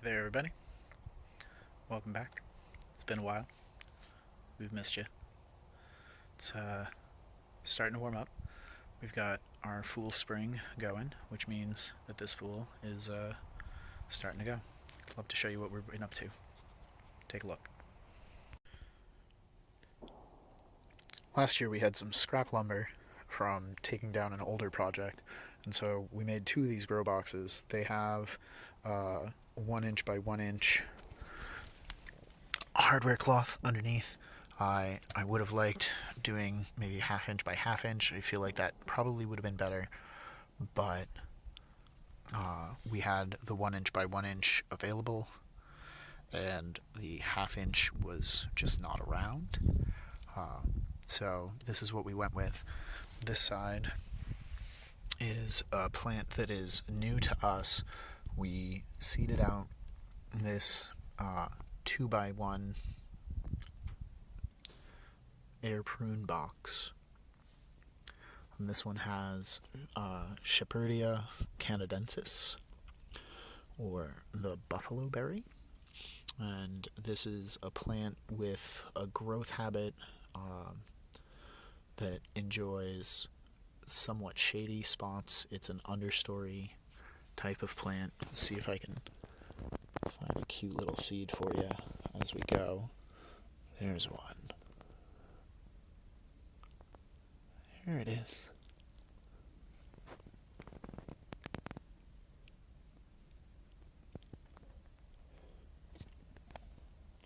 Hey there, everybody. Welcome back. It's been a while. We've missed you. It's starting to warm up. We've got our Fool Spring going, which means that this Fool is starting to go. I'd love to show you what we've been up to. Take a look. Last year we had some scrap lumber from taking down an older project, and so we made two of these grow boxes. They have 1 inch by 1 inch hardware cloth underneath. I would have liked doing maybe 1/2 inch by 1/2 inch. I feel like that probably would have been better, but we had the 1 inch by 1 inch available, and the 1/2 inch was just not around. So this is what we went with. This side is a plant that is new to us. We seeded out this 2x1 air prune box. And this one has Shepherdea canadensis, or the buffalo berry. And this is a plant with a growth habit that enjoys somewhat shady spots. It's an understory type of plant. Let's see if I can find a cute little seed for you as we go. There's one. There it is.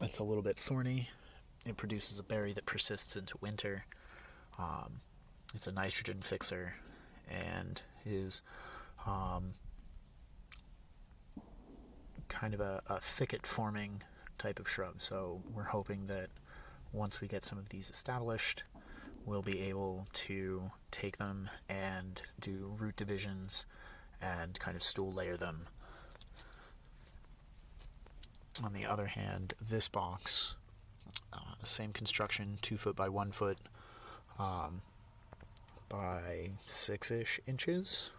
It's a little bit thorny. It produces a berry that persists into winter. It's a nitrogen fixer and is kind of a thicket forming type of shrub. So we're hoping that once we get some of these established, we'll be able to take them and do root divisions and kind of stool layer them. On the other hand, this box, same construction, 2 foot by 1 foot by 6-ish inches,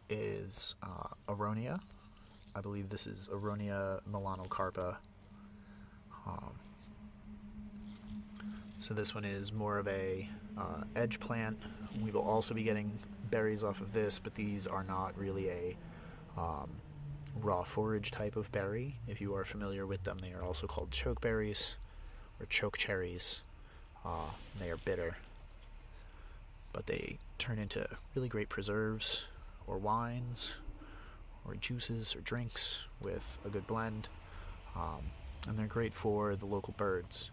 is Aronia. I believe this is Aronia melanocarpa. So this one is more of a edge plant. We will also be getting berries off of this, but these are not really a raw forage type of berry. If you are familiar with them, they are also called chokeberries or choke cherries. They are bitter, but they turn into really great preserves or wines or juices or drinks with a good blend. And they're great for the local birds,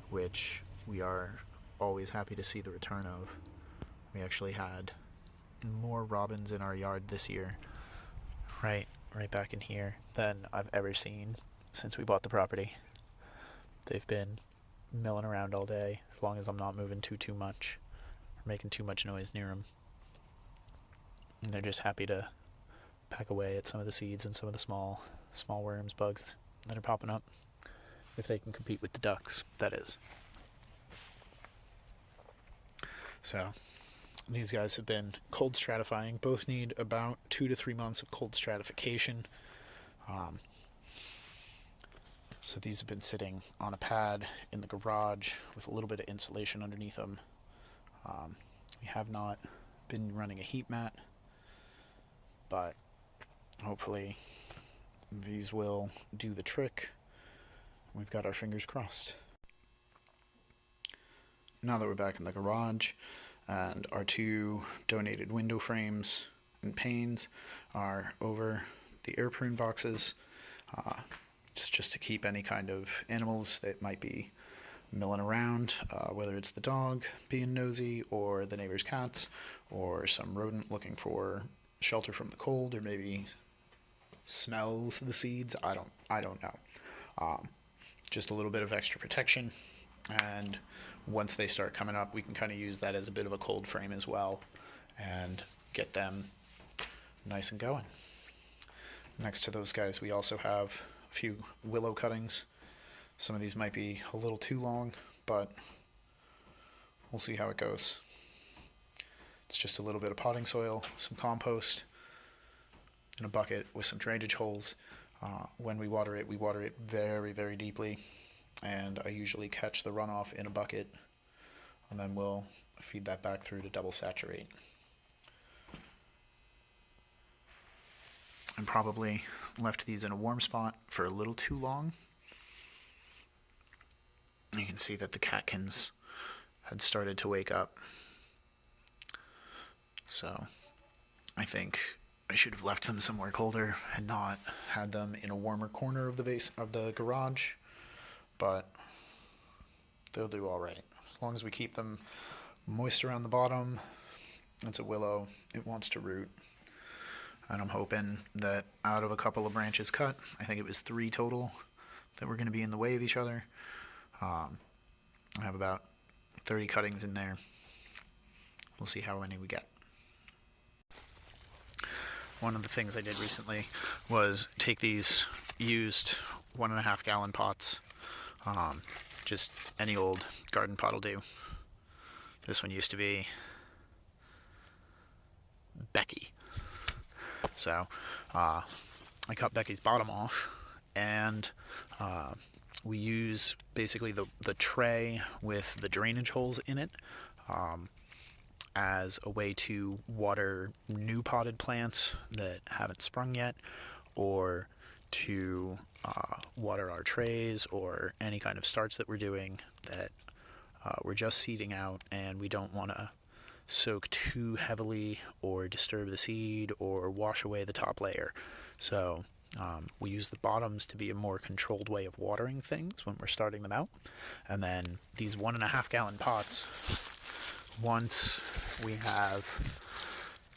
which we are always happy to see the return of. We actually had more robins in our yard this year, right back in here, than I've ever seen since we bought the property. They've been milling around all day, as long as I'm not moving too much or making too much noise near them. And they're just happy to pack away at some of the seeds and some of the small worms, bugs that are popping up, if they can compete with the ducks, that is. So these guys have been cold stratifying. Both need about 2 to 3 months of cold stratification. So these have been sitting on a pad in the garage with a little bit of insulation underneath them. We have not been running a heat mat, but hopefully these will do the trick. We've got our fingers crossed. Now that we're back in the garage and our 2 donated window frames and panes are over the air prune boxes, just to keep any kind of animals that might be milling around, whether it's the dog being nosy or the neighbor's cats or some rodent looking for shelter from the cold, or maybe smells the seeds. I don't know. Just a little bit of extra protection, and once they start coming up, we can kind of use that as a bit of a cold frame as well and get them nice and going. Next to those guys, we also have a few willow cuttings. Some of these might be a little too long, but we'll see how it goes. It's just a little bit of potting soil, some compost, in a bucket with some drainage holes. When we water it very, very deeply, and I usually catch the runoff in a bucket, and then we'll feed that back through to double saturate. And probably left these in a warm spot for a little too long. You can see that the catkins had started to wake up. So I think I should have left them somewhere colder and not had them in a warmer corner of the base of the garage, but they'll do all right. As long as we keep them moist around the bottom. It's a willow, it wants to root. And I'm hoping that out of a couple of branches cut, I think it was 3 total that were going to be in the way of each other. I have about 30 cuttings in there. We'll see how many we get. One of the things I did recently was take these used 1.5 gallon pots. Just any old garden pot will do. This one used to be Becky. So I cut Becky's bottom off, and we use basically the tray with the drainage holes in it as a way to water new potted plants that haven't sprung yet, or to water our trays or any kind of starts that we're doing that we're just seeding out and we don't want to soak too heavily or disturb the seed or wash away the top layer. So we use the bottoms to be a more controlled way of watering things when we're starting them out. And then these 1.5 gallon pots, once we have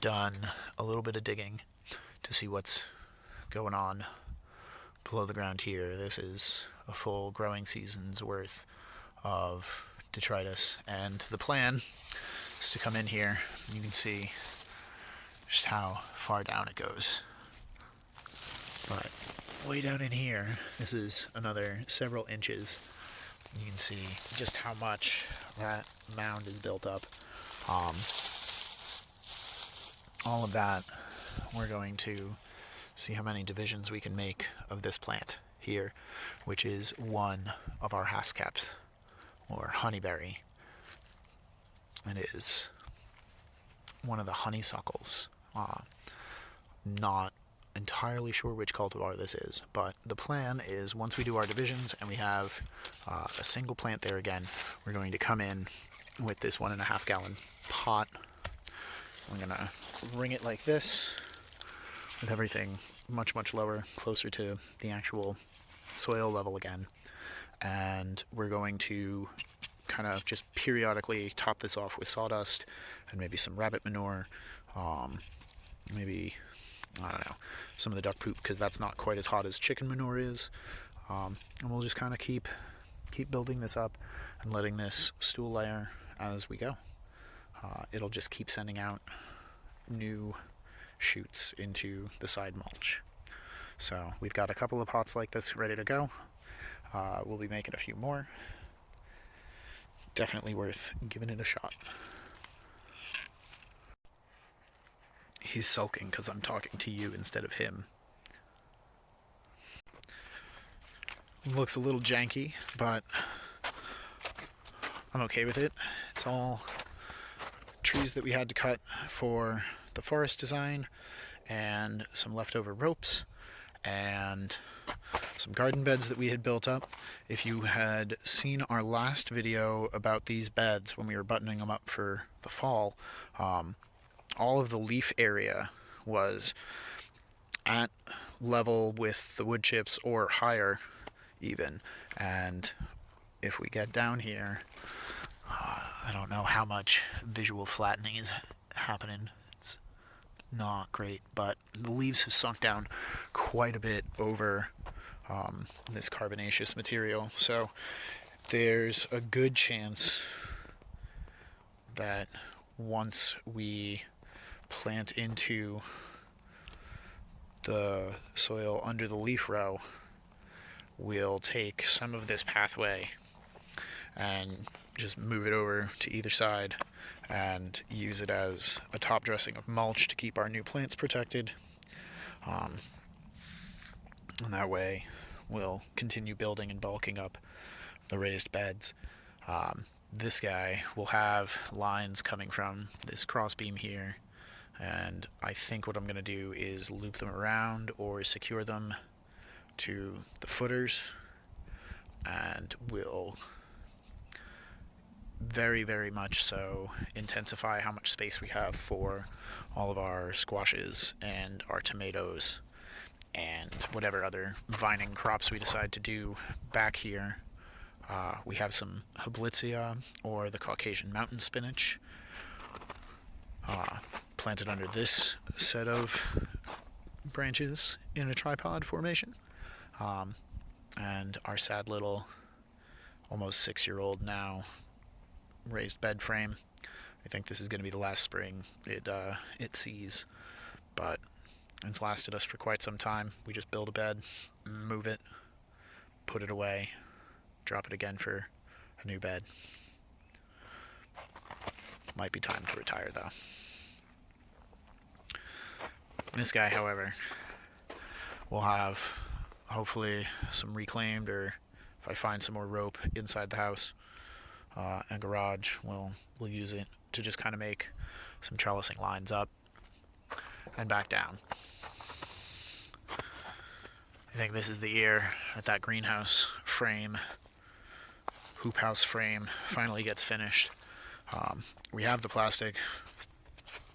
done a little bit of digging to see what's going on below the ground here, this is a full growing season's worth of detritus, and the plan is to come in here. You can see just how far down it goes, but way down in here, this is another several inches. You can see just how much that mound is built up. All of that, we're going to see how many divisions we can make of this plant here, which is one of our hascaps, or honeyberry. It is one of the honeysuckles. Not entirely sure which cultivar this is, but the plan is once we do our divisions and we have a single plant there again, we're going to come in with this 1.5 gallon pot. We're going to ring it like this with everything much, much lower, closer to the actual soil level again. And we're going to kind of just periodically top this off with sawdust and maybe some rabbit manure, maybe, I don't know, some of the duck poop, because that's not quite as hot as chicken manure is. And we'll just kind of keep building this up and letting this stool layer as we go. It'll just keep sending out new shoots into the side mulch. So we've got a couple of pots like this ready to go. We'll be making a few more. Definitely worth giving it a shot. He's sulking because I'm talking to you instead of him. Looks a little janky, but I'm okay with it. It's all trees that we had to cut for the forest design, and some leftover ropes, and some garden beds that we had built up. If you had seen our last video about these beds when we were buttoning them up for the fall, all of the leaf area was at level with the wood chips or higher even. And if we get down here, I don't know how much visual flattening is happening. It's not great, but the leaves have sunk down quite a bit over this carbonaceous material. So there's a good chance that once we plant into the soil under the leaf row, we'll take some of this pathway and just move it over to either side and use it as a top dressing of mulch to keep our new plants protected. And that way we'll continue building and bulking up the raised beds. This guy will have lines coming from this crossbeam here, and I think what I'm going to do is loop them around or secure them to the footers, and will very, very much so intensify how much space we have for all of our squashes and our tomatoes and whatever other vining crops we decide to do back here. We have some Hablitzia, or the Caucasian mountain spinach, planted under this set of branches in a tripod formation. And our sad little, almost 6-year-old now, raised bed frame. I think this is going to be the last spring it sees, but it's lasted us for quite some time. We just build a bed, move it, put it away, drop it again for a new bed. Might be time to retire, though. This guy, however, will have hopefully some reclaimed, or if I find some more rope inside the house and garage, we'll use it to just kind of make some trellising lines up and back down. I think this is the year that greenhouse frame, hoop house frame, finally gets finished. We have the plastic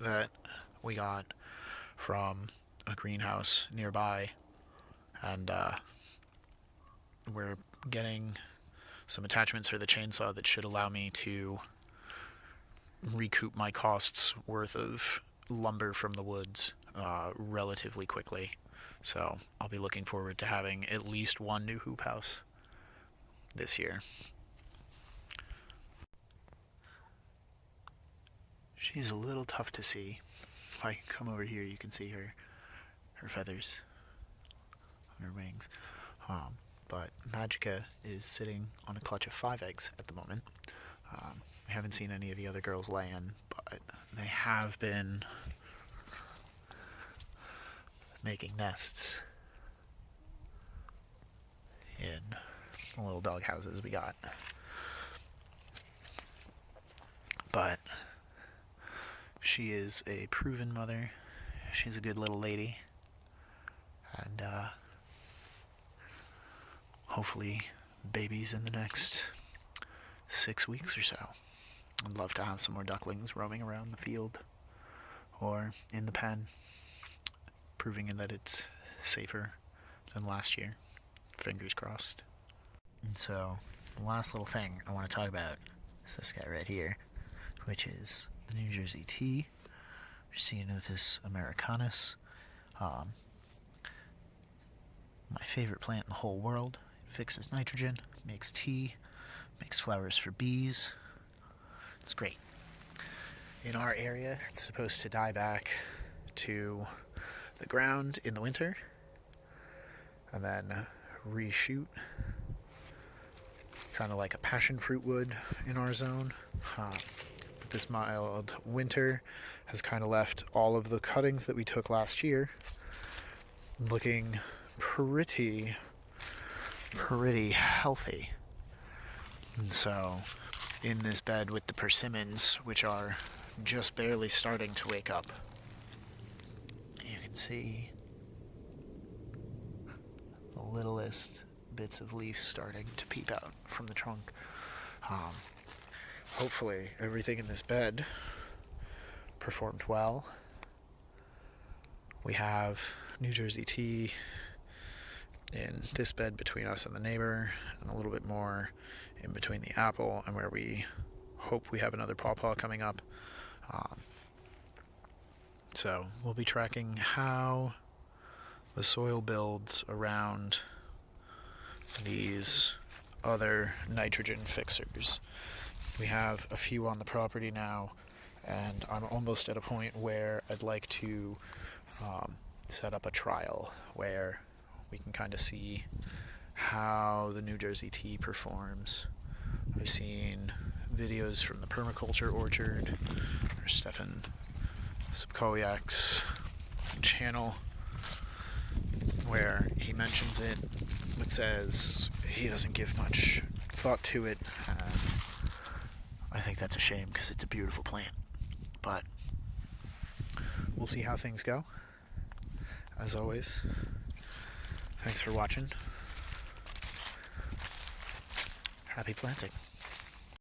that we got from a greenhouse nearby, and we're getting some attachments for the chainsaw that should allow me to recoup my costs worth of lumber from the woods relatively quickly. So I'll be looking forward to having at least one new hoop house this year. She's a little tough to see. If I come over here, you can see her feathers on her wings. But Magicka is sitting on a clutch of 5 eggs at the moment. I haven't seen any of the other girls lay in, but they have been making nests in the little dog houses we got. But she is a proven mother. She's a good little lady. And hopefully babies in the next 6 weeks or so. I'd love to have some more ducklings roaming around the field or in the pen, proving that it's safer than last year. Fingers crossed. And so, the last little thing I want to talk about is this guy right here, which is the New Jersey tea, Receding americanus. My favorite plant in the whole world. It fixes nitrogen, makes tea, makes flowers for bees. It's great. In our area, it's supposed to die back to the ground in the winter and then reshoot, kind of like a passion fruit would in our zone. But this mild winter has kind of left all of the cuttings that we took last year looking pretty healthy. And so in this bed with the persimmons, which are just barely starting to wake up, you can see the littlest bits of leaf starting to peep out from the trunk. Hopefully everything in this bed performed well. We have New Jersey tea in this bed between us and the neighbor, and a little bit more in between the apple and where we hope we have another pawpaw coming up. So we'll be tracking how the soil builds around these other nitrogen fixers. We have a few on the property now, and I'm almost at a point where I'd like to set up a trial where we can kind of see how the New Jersey tea performs. I've seen videos from the permaculture orchard, or Stefan Subkowiak's channel, where he mentions it, but says he doesn't give much thought to it, and I think that's a shame because it's a beautiful plant. But we'll see how things go. As always, thanks for watching. Happy planting.